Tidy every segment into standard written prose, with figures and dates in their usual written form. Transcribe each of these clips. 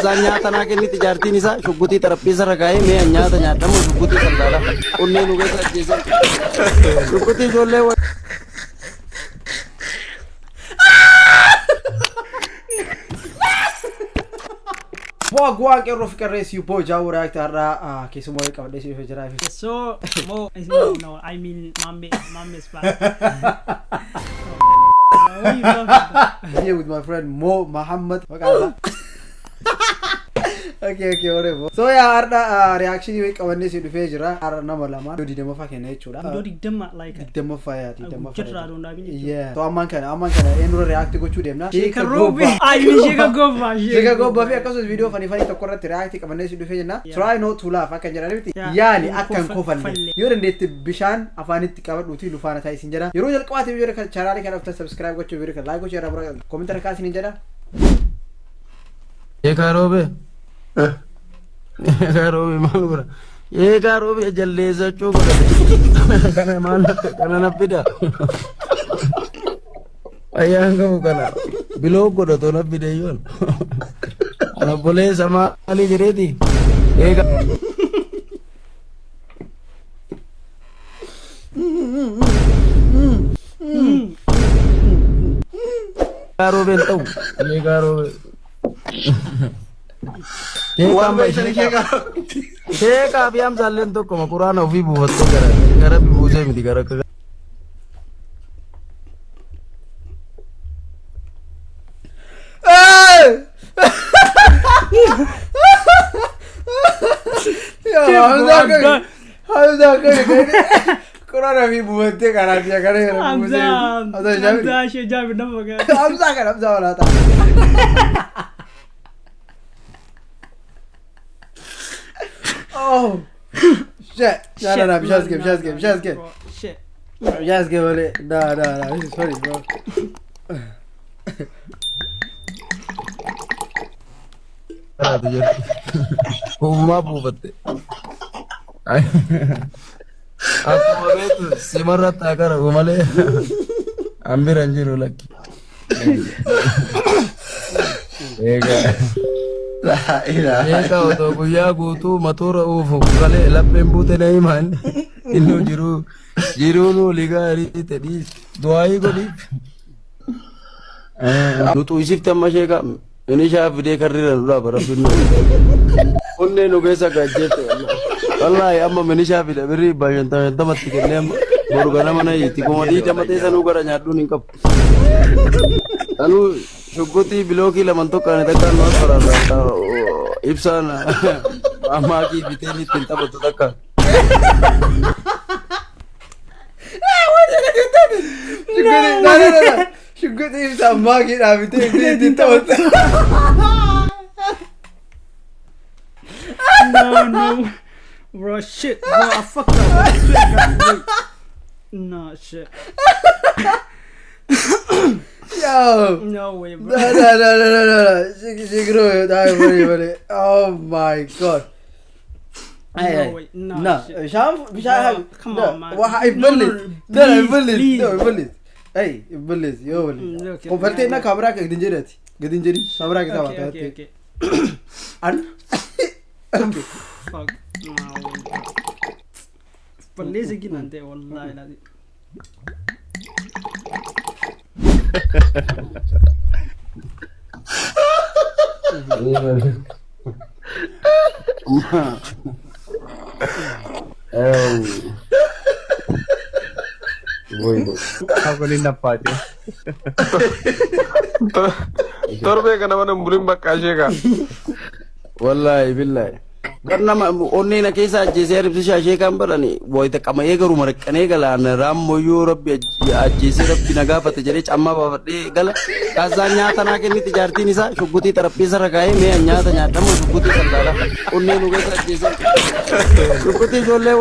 Zanyata na kenni tijarti nisa shuguti terapisa ragai me anyata nyata mo shuguti sandala unne nuge sajjese shuguti jolle Wagwan ke rof ke race you boy jawu react arra ke sumo ka de si fejra So Mo is no I mean Mamme's plan. What are you talking about? here with my friend Mo Muhammad okay whatever so ya arda reaction you kawanne si du fejra arra nama lama dodi demo fa kene chura Dodi dema like demo fa ya demo fa Jitra don't have any. yeah to amman kana enro react go chu demna Sheka Robi. I mean Sheka Gova. Sheka Gova fi akaso video funny to korrat react kawanne si du fejna try not to laugh akan jara biti yani akan kofalle yoren det bishan afanit qabadu ti lufana tay sinjara yoro jal qawati video ka channel ka after subscribe go chu video ka like go share bro comment ka sinjara Ekarobe Ekarobe malura Ekarobe jalleza chogo kana mala kana napida ayanga kana bilogo do napida yon ana bole sama ali jireti eka Ekarobe tau Ekarobe Sheka abiyam zallen to kuma Qur'an ofi bufatto gara bi buze mi digara ka Hamza Qur'an ofi bufatte gara dia gara Hamza Sheja bin Nabaga. Hamza wala ta Oh shit! No, just give. Shit. Just give it. No. This is funny, bro. Kuma bufatte aku betul simarat agar gumale ambir anjir lagi ega eka to guya gutu matura ufu kale lappen bute nahi man inno jiru no ligari tedi doai godi tu isifta mashega ini sha video karira la barabinno onne no gesa gajete wallahi amma meni sha video beri bayanta tamatti kenne boru gana mana yiti ko madi tamate sanu gara nyadu ninkap anu shuguti biloki la mantoka ne takka no sarata ibsana amma ki biteni tinta botu takka Shuguti ibsama ki na biteni tinta botu No. Bro, shit. Bro, I fucked up. I swear to God, wait. No, shit. Yo! No way, bro. No. Shigro, die. Oh my god. No way. No, shit. Sham, come on, man. Iblis. Hey, Iblis, yo. Converte na camera ke gidinjeri. Camera ke sawa. Okay. Okay. Fuck. No way. Police again ante wallahi lazim. Ako din napati. Torbe kana mana mulim bakashe ka wallahi billahi karna onni na kesa jese rib shashe kan barani boy ta kama yega rumar kane gala na ram moyo rabbi jese rabbi naga fata jere chamma babade gala kazanya tana ke ni tijarti nisa shuguti tarapisa ragai me anyata nyata mo shuguti sandala onni nu kesa jese shuguti jolle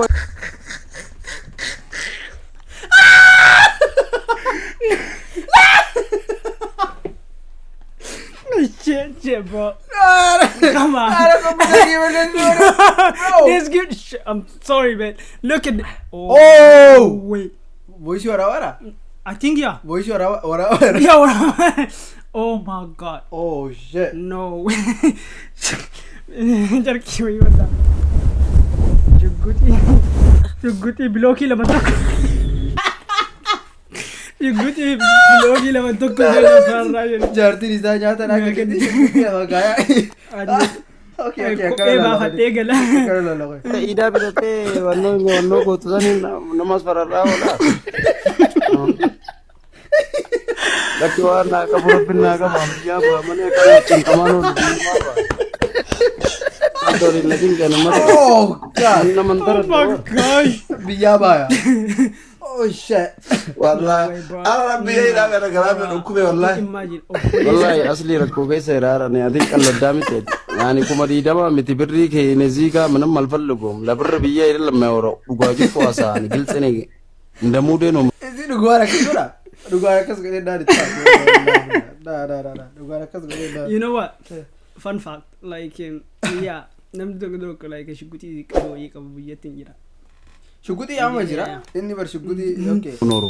Shit, bro. Come on. This good shit. I'm sorry, man. Look at. Oh! Wait. Voice you are. I think yeah. Voice you are. Yeah. Oh my god. Oh shit. No way. Jarki wai wanda. Juguti bloki laman tokko. Juguti bloki laman tokko jala sarraa jiru. Jaartiin isaa nyaata naa gaggatti shuggutii lama gaaya. Okay, kophee baafatee gala. Idaa bitatee wannoo gootu sanii namas fararraa oola. Lakki waan naa qabu rabbiin naa qabu ammayyaa ba'a malee kan cinqamaan oolu diimaa ba'a. Antooriin lakin kan ummata. Oh god. Naman Oh my god. Biyyaa baaya. Oh shit. Wallahi. Ara biyya ila gara gara me dhukkube wallahi. Imagine. Wallahi asli rakkoo keessa iraara ne adin qalladdaa miti. Yani kuma diidama miti birrii keenya ziigaa manam malfallugoom la birra biyya ila lamma yoro dhugaa jirtu haasa'ani gilxine ndamuu deenu. Isi dhugaa rakkisuudha. Dhugaa akkas godhee daadhitti. Dhugaa akkas godhee daadhitti. You know what? Fun fact, like yeah, namni tokko like shuggutii qabu biyyatti hin jira. Shuggutii amma jira. Inni bar shuggutii okay. Noro.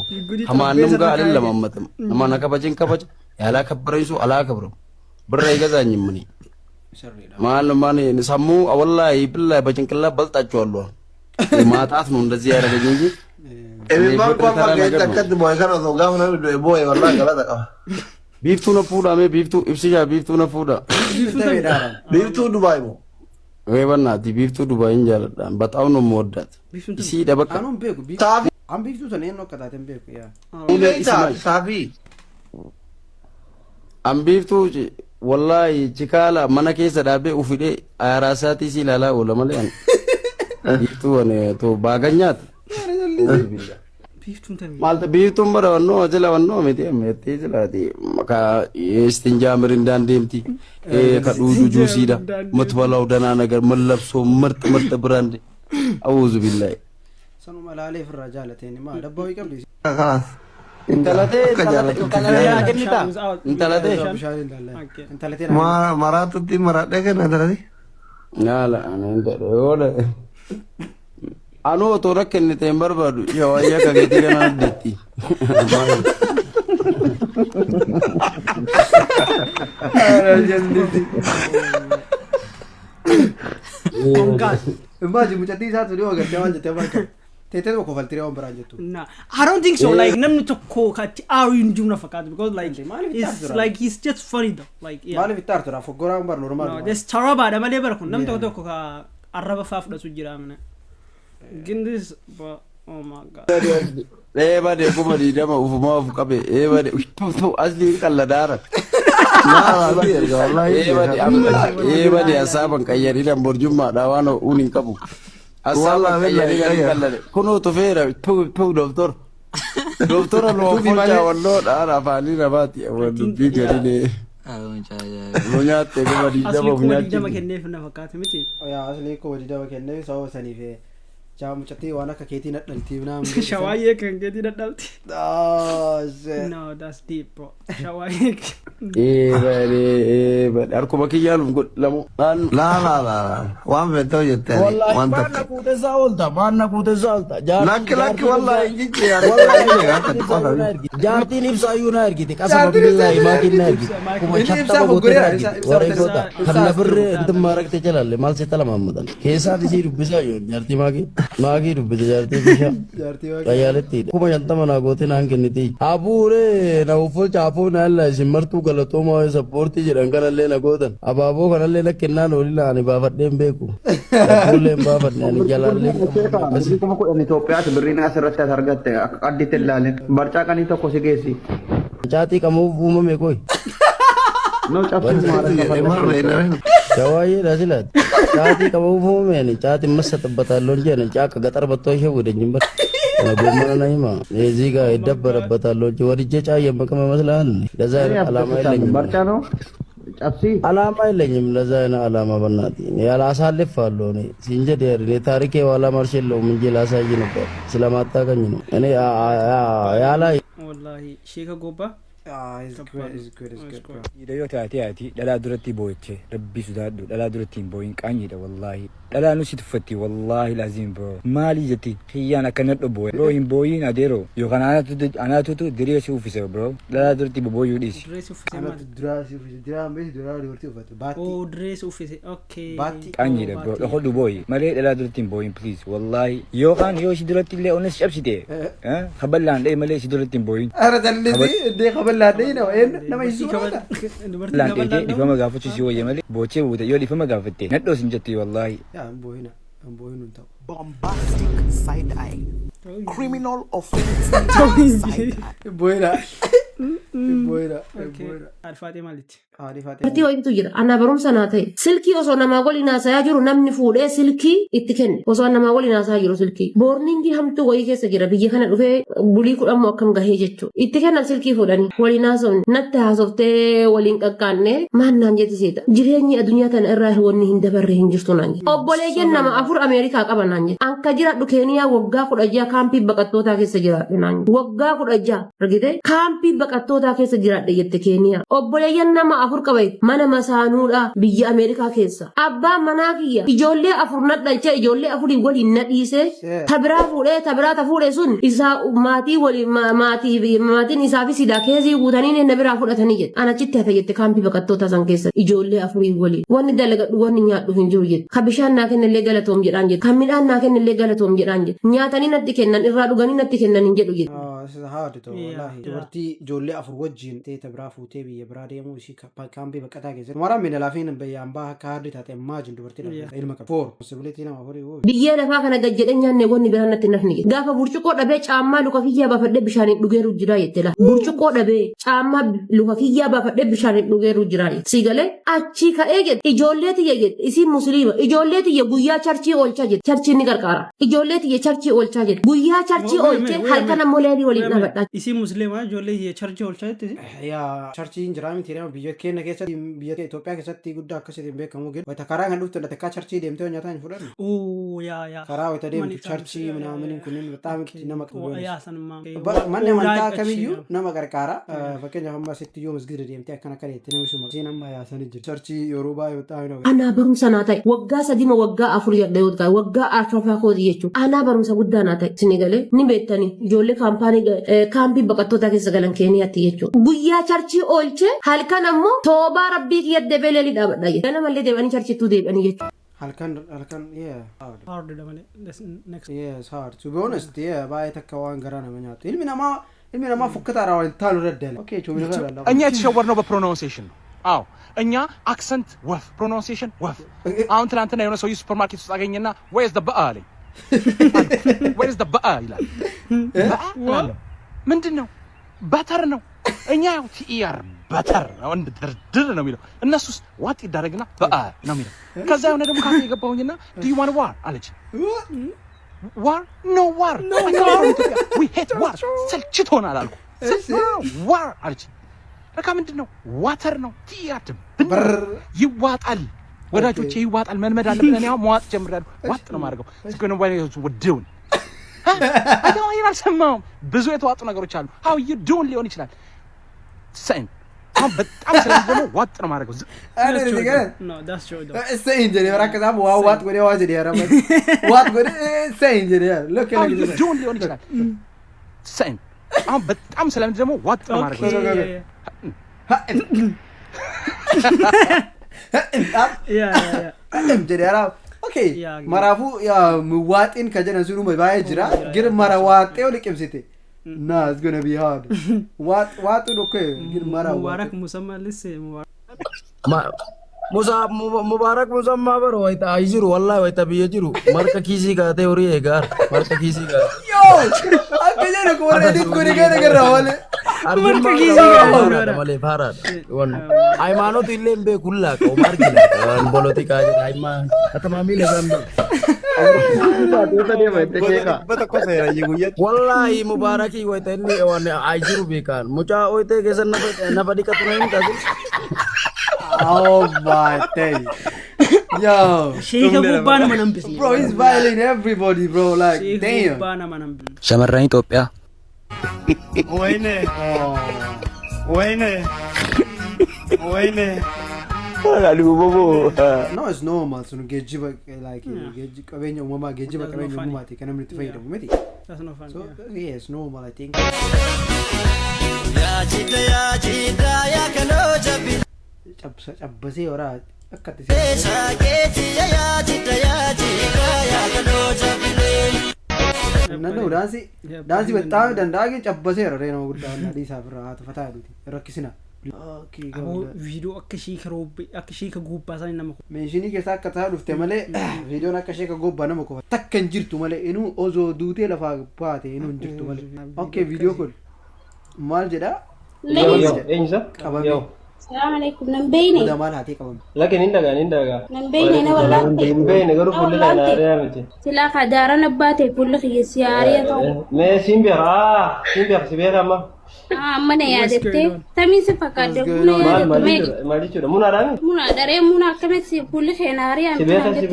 Hamanum ga alin lamammatam. Amana kabajin kabaja. Yala kabbaraisu ala kabram. Birra igaza nyimni. ማን ሰሙ ወላሂ billahi በጭንቅላ በልጣቸዋለሁ ማጣት ነው እንደዚህ ያደረገኝ እንጂ Ebiman papa ga takkat boy kana so ga na boy wallahi gala da ቢፍቱ ነው ፉዳ ሜ ቢፍቱ ኢብሲሻ ቢፍቱ ነው ፉዳ ቢፍቱ ዱባይ ነው ወይ በእናትህ ቢፍቱ ዱባይ እንጃለዳ በጣም ነው የምወዳት እሺ ደበቃ አሁን ቤኩ ቢፍቱ ታቢ አም ቢፍቱ ተነን ነው ከታተን ቤኩ ያ ታቢ አም ቢፍቱ wallahi chikala mana keessa dhaabee ufidee ayaraasaati si lala ola malee biiftuu wane to baaganyat biiftuun tamii malta biiftuun bara wannoo ajala wannoo miti ameetti jalaati maka istinjaa mirindaan deemti ka dhuudu juusiidha matbalaa udanaa nagar mallabsoo marta biraande awuzu billahi sanuma laalee firraa jaalateen ma dabbaa wii qabdi intalate maratutti maradhe kana darati nala anende ole anu to rakkenne te barbadu yawaya ka geti kana detti imagine mucati saat video agartee waan jettee barka teetee tokko faltiree waan biraan jettu nah I don't think so like namni tokko katti aaru hin jumna fakkaatu because like it's like he's just funny though like yeah maaliif itti aartura foggoraan bar normal no this tarabaadha malee bara kun namni tokko ka arraba faafudhatu jira amina gindis but oh my god bade kuma di dama ufuma uf qabe bade to asli kalladara bade asaban kayyari dan borjumma da wano unin kabu asaba kayyari dan kallade kuno to fera to doctor no focha wallo da fali rabati wadu bigari ne Ronya te kuma di dama kennef na fakkaatu miti ya asli ko di dama kennef so sanife jam mucati wana ka keti na dalti na shawaye kan keti na dalti no that's deep bro shawaye bade arko makiyalum lamu la wan beto jette wan ta kute zawolta manna kute zawolta lak wallahi jike ya jaati nifsa yuna ergiti kasaba billahi ma kinna ergiti kuma chatta bogote wore gota kanna birre intum marakte jalalle mal se tala mamudan kesa disi dubbisa yo jaarti maagi dubbisa jaarti bisha ayaletti kuma yanta mana gote nan kenniti abure na ufol chapo na alla simmartu galato mo supporti jiran kanalle na gotan ababo kanalle na kenna lolila ani baafadden beku kulle baafadden ani jalalle kuma ko ni Itoophiyaat birrina asirratti argatte addite ilaale barcaa qanii tokko si geessi chaati qamu uumame koy no cabsu maara Jawaye rasilat chaati qamu uumame ni chaati massa tabbatalon jene chaaka gatar batto shewu de jimbar gomana naima eziga idabbara battalon je warije chaaye makama maslan dazair alama ilengim barcaa no cabsi alama ilengim dazair alama bannati yala asalifallo ni sinje der ni tarike wala marshello munje la sayi no islamata kanyi no ene yala wallahi sheka goba It's good, bro. Yoo taate ati dhalaa duratti boo'iche rabbii sodaadhu dhalaa duratti hin boo'in qaanyiidha wallaahi dhalaa nu si tuffatti wallaahi laazim bro maali jetti hiyyaan akkana dhobbo bro hin boo'in adeero yookaan anaatutu diree si uffise bro dhalaa duratti boo'uu dhiisi. Diree si uffise Ana maali? dura dubartii uffatu. Baatti. Oh diree si uffise okay. Baatti. Qaanyiidha bro dhokodhu boo'i malee dhalaa duratti hin boo'in please wallaahi yookaan yoo si duratti illee ones cabsite kaballaan dhee malee si duratti hin boo'in. Ara dallisi iddee qaballaadhee nama isu Dubartii laan dheetee gabaadhaan dhifama gaafachuu si wayya malee boochee buute yoo dhifama gaafatte nadhoo sin jettu wallaahi. yaa ambohina ta'u. Bombastic side eye. Criminal offense side eye. Ambohina. Alfaatee maalitti? Bartii ho'itu jira. Anna barumsa naa ta'e. Silkii osoo namaa waliin haasayaa jiru namni fuudhee silkii itti kenne. Osoo namaa waliin haasayaa jiru silkii. Boorniingii hamtuu wayii keessa jira. Biyya kana dhufee bulii kudhamoo akkam gahee jechuudha. Itti kennan silkii fuudhanii. Waliin haasofne. Natti haasoftee waliin qaqqaanne. Maan naan jetti seeta. Jireenyi addunyaa tana irraa wanni hin dabarre hin jirtu naan jetti. Obboleeyyan nama 4 Ameerikaa qaba naan jetti. Anka jiraadhu Keeniyaa waggaa 16 kaampii baqattootaa keessa jiraadhe naan jetti. Waggaa 16 argite kaampii baqattootaa keessa jiraadhe jette Keeniyaa. Obboleeyyan nama 4 qabayt mana masaanuudha biyya Ameerikaa keessa. Abbaan manaa kiyya ijoollee 4 nadhalchee ijoollee 4 waliin nadhiise tabiraa fuudhee tabiraa fuudhee sun isaa maatii waliin maatiin isaa fi sidaa keessii guutanii na biraa fudhatanii jette. Anachitti hafe jette kaampii baqattootaa san keessa ijoollee 4 waliin. Wanni dalagadhu wanni nyaadhu hin jiru jette. Ka bishaan naa kennillee galatoom jedhaan jette. Kan midhaan naa kennillee galatoom jedhaan jette. Nyaatanii natti kennan irraa dhuganii natti kennan hin jedhu jette. Haadha ta'u wallaahi dubartii ijoollee 4 wajjin ta'e biraa fuutee biyya biraa deemuu ishii kaampii baqataa keessatti. Maraan mina laafiin bayyaan baha akka haadhi taate imagine dubartii ilma qabu. 4 possibility nama 4. Biyya lafaa kana gajjedhe nyaanne wanni biraan natti nafni jette. Gaafa burcuqqoo dhabee caammaa luka kiyyaa baafadhee bishaaniin dhugeeru jira jette la. Burcuqqoo dhabee caammaa luka kiyyaa baafadhee bishaaniin dhugeeru jira jette. Siigalee achii ka'ee jette ijoollee tiyya jette isiin musliima ijoollee tiyya guyyaa charchii oolchaa jette charchiin ni gargaara. Ijoollee tiyya charchii oolchaa jette guyyaa charchii oolchee halkan ammoo leelii waliin dhaabadha. Isii musliimaa ijoollee charchii oolchaa jettisi? Yaa charchiin jira miti nama biyya keenya keessatti biyya Itoophiyaa keessatti guddaa akkasitiin beekamu gin wayita karaa kan dhuftu takka charchii deemtee nyaataa hin fudhannu. Oo yaa. Karaa wayita deemtu charchii minaamin kunin bexaam nama qabu. Yaa sanuma. Manni amantaa kamiyyuu nama gargaara. Fakkeenyaaf amma asitti yoo masgida deemtee akkana kan itti namni suma siin amma yaasanii jiru. Charchii yeroo baay'ee bexaam. Anaa barumsa naa ta'e waggaa 3 waggaa 4 jedhee yoo ta'e waggaa 4 kooti jechuudha. Anaa barumsa guddaa naa ta'e isin galee ni beektanii ijoollee kaampii baqattoota keessa galan Keeniyaatti jechuudha. Guyyaa charchii oolchee halkan ammoo toobaa rabbii kiyyadde beeleli dhaabadha jechuudha. Namallee deebanii charchittuu deebanii jechuudha. Halkan yeah hard dabale next yes hard to be honest yeah baay'ee takka waan garaa nama nyaatu ilmi namaa fukkataara waan taalu ረዳለ ኦኬ ቾ ምን ይላል እኛ የተሸወርነው በፕሮናንሴሽን ነው አዎ እኛ አክሰንት ወፍ ፕሮናንሴሽን ወፍ አሁን ትናንትና የሆነ ሰው ሱፐርማርኬት ውስጥ አገኘና where's the ba አለኝ where's the ba ይላል ምንድነው በተር ነው እኛ ያው ቲአር በተር ነው እንደ ድርድር ነው የሚለው እነሱስ ዋጥ ይዳረግና በአ ነው የሚለው ከዛ የሆነ ደግሞ ካፌ የገባሁኝና do you want war አለች war no war we hate war ሰልችቶናል አልኩ war አለች በቃ ምንድነው ዋተር ነው ቲአር ይዋጣል ወዳጆቼ ይዋጣል መልመድ አለብን እኔ ያው መዋጥ ጀምራለሁ ዋጥ ነው ማድረገው ስኩን ወይስ ወደውን አታው ይራሰማው ብዙ የተዋጡ ነገሮች አሉ how you doing ሊሆን ይችላል saying በጣም ስለሆነ ዋጥ ነው ማድረገው no that's true saying ጀኔ ወራከዛ ዋጥ ወደ ዋጅ ዲያራማ ዋጥ ወደ saying ጀኔ look how you doing ሊሆን ይችላል saying በጣም ስለምን ደግሞ ዋጥ ነው ማድረገው ጀኔራ okay marafu ya muwatin ka jana sunu mai baya jira gir mara wate o liqimsite na it's going to be hard what okay gir mara mubarak musamma lisse mubarak musamma baro waita ajiru wallahi waita biye jiru marka kisi gaate ori egar marka kisi ga yo akajana ko edit kuri gane gar rawale marka kisi ga male farad won aymanot illembe kulla ko margila politika ayman atamami le zambe wallahi mubaraki waita ni won ajiru bekan mucha oite gesan na badika tunain ka oh my day yo sheikh bubana manambis bro he's violating everybody bro like damn bubana manambis shamarran Itoophiyaa ወይኔ وينه وينه No, it's normal. So geejjiba like geejjiba qabeenya uumamaa geejjiba qabeenya uumamaati kan namni itti fayyadamu miti. That's not fun. So Yeah. yeah, it's normal I think. Cabbasee horaa akka Nannoo daansi bexaami danda'a ግን cabbaseera ree nama guddaa wanna dhiisaaf irraa haa tufataa duuti rakkisina. Viidiyoo akka shiika roobbe akka shiika gubbaa isaanii nama meeshinii keessaa akka ta'a dhufte malee viidiyoon akka shiika gubbaa nama qofa takka hin jirtu malee inuu osoo duutee lafaa baate inuu hin jirtu malee. Okay viidiyoo kun maal jedhaa? Eenyusa? Qabame. السلام عليكم نمبيني هذا مال هاتي قبل لكن عندك نمبيني انا والله نمبيني قالوا كل ده انا رامتي سلا قدارنا باتي كل خي سياريه ما سيمبيا سيمبيا ما mana yaadatte tamii si fakkaate buna yaadatte maali jechuudha muna dhaami muna daree muna akkamitti pulli keenaari si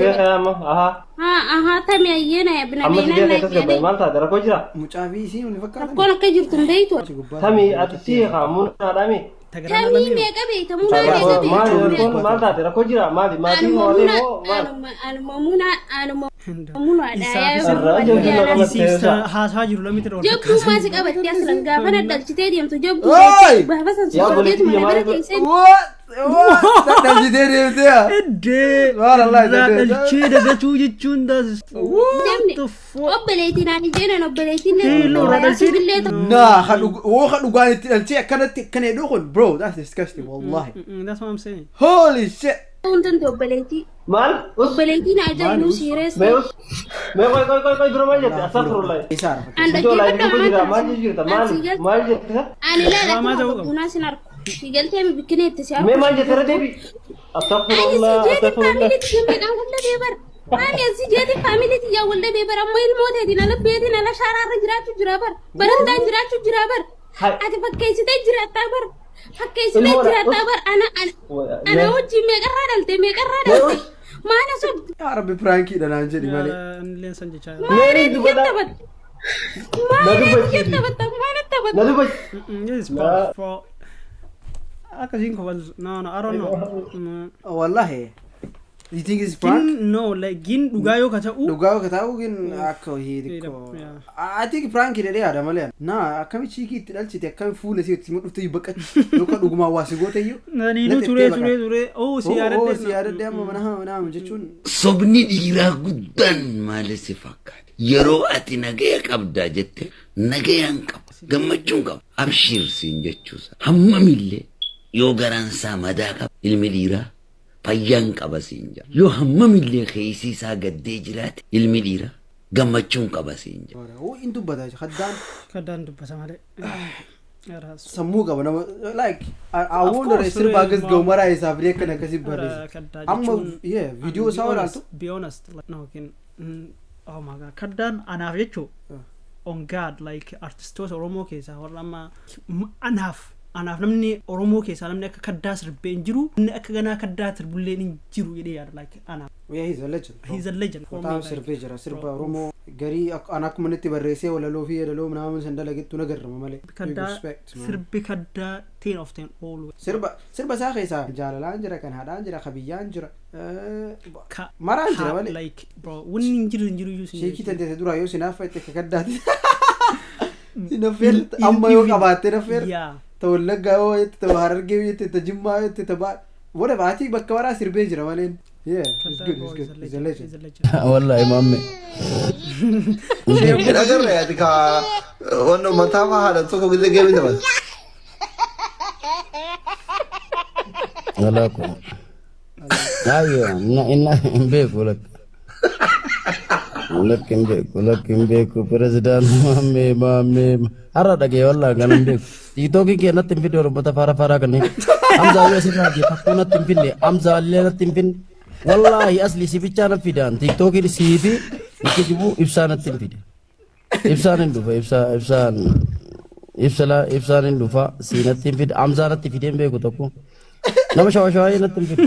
beeka amma aha tamii ayyeena yabna amma si beeka tasgabaa maal taate rakkoo jira mucaa fi si uni fakkaate rakkoon akka jirtu hin beeytu tamii ati si haa muna dhaami tamii meeqa beekta muna meeqa beekta maal taate rakkoo jira maali maatii moolee anuma muna haasaa jiru lamiti rool jabduu maasi qabatti asran gaafa nadalchitee deemtu jabduu gaafa san sodeetu mana bira teessee nadalchitee deemtee nadalchee dagatuu jechuun obboleetiin ani jeenan obboleetiin naa dhugaan itti dhalchee akkanatti akkana jedhu kun bro that's disgusting wallahi that's what I'm saying holy shit untanti obboleetii maal obboleetiin ajaa'ibuu siirees mee koy dura maal jette astaghfirullah maal jette ani laala bunaa sin arku sigaltee mi bikkineetti si arku mee maal jette radeebi astaghfirullah ani si jeeti family ti yaa walda beebar amma ilmooteetiin ala beetiin ala shaaraarra jiraachuu jira bar barandaan jiraachuu jira bar ati fakkeessitee jiraataa bar fakkeessitee jiraataa bar ana wajjin meeqarraa dhalte maana sob yaa rabbi pranki dhanaan jedhi malee leensan jechaa maana tabat akkasiin kofal no I don't know wallahi you think it's prank no like gin dhugaa yoo kata'u gin akka hiidiko I think prank dede yaada malee na akkami chiiki itti dhalchite akkami fuula si itti mudhufte baqachi yookaan dhugumaa waa si goote iyyuu naniinu ture si yaadadde amma mana jechuun sobni dhiiraa guddaan maali si fakkaate yeroo ati nagaya qabdaa jette nagayaan qaba gammachuun qaba abshir siin jechuusa hammamillee yoo garansaa madaa qaba ilmi dhiiraa fayyaan qaba siin jira yoo hammamillee keessi isaa gaddee jiraate ilmi dhiiraa gammachuun qaba siin jira in dubbata kaddaan dubbata malee sammuu qaba nama like I wonder sirba gas gomara isaaf reekkan akkasi barreessa amma yeah video isaa walaaltu be honest no kin oh my god kaddaan anaaf jechuu on god like artistoota oromoo keessaa warra amma anaaf namni oromoo keessaa namni akka kaddaa sirbee hin jiru namni akka ganaa kaddaa sirbullee hin jiru jedhee yaada like anaaf yeah he's a legend taa sirbee jira sirba oromoo garii ana akkuma itti barreessee walaloo fi yeedaloo naamuu san dalagettu nagarrama malee kaddaa sirbi kaddaa 10 of 10 always sirba isaa keessaa jaalalaan jira kan haadhaan jira kabiyyaan jira maraan jira malee like bro wanni hin jiru yuusin sheekii tanteete dura yoo sinaafa itti akka kaddaati sinafeel amma yoo qabaatte nafeer tawallaggaa yoo itti harargee itti tajimmaa itti tabaa wada baatii bakka waraa sirbee jira maleen yeah it's good he's a legend wallahi mamme agarra yaati ka wanno matafa hada tokko gide geemi dabal wala ko ayo inna imbe kulak lakin beku president mamme hara dage walla ganan beku TikTok ke natin video robota fara kan amza yo sirna je pakuna timpin amza alle timpin wallahi asli si bicara fidan TikTok ini CV ikijibu ibsana timpin ibsanin dufa ibsanin dufa sina timpin amza na timpin beku tokko nama shawa na timpin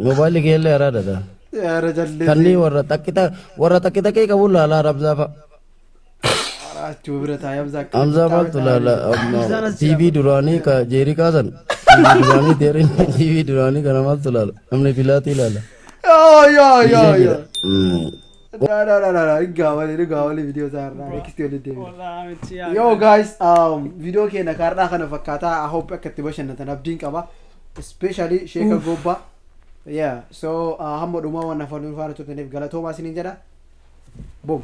mobile gele ara dada ya rajalle kanni warra takita ke kabul ala rabza fa Achuu bira taa'ee Hamza maaltu laala TV duraanii ka jeerii kaasan TV duraanii kana maaltu laala namni filaatii laala. Yoo. Gaawali video isaarraa next yoo deddeebiin. Yo guys video keenya kaardhaa kana fakkaataa I hope akka itti bashannatan abdiin qaba especially Sheeka Gobba. Yeah so hamma dhumaa waan afaan faana turtaniif galatoomaa isiniin jedha. Boom.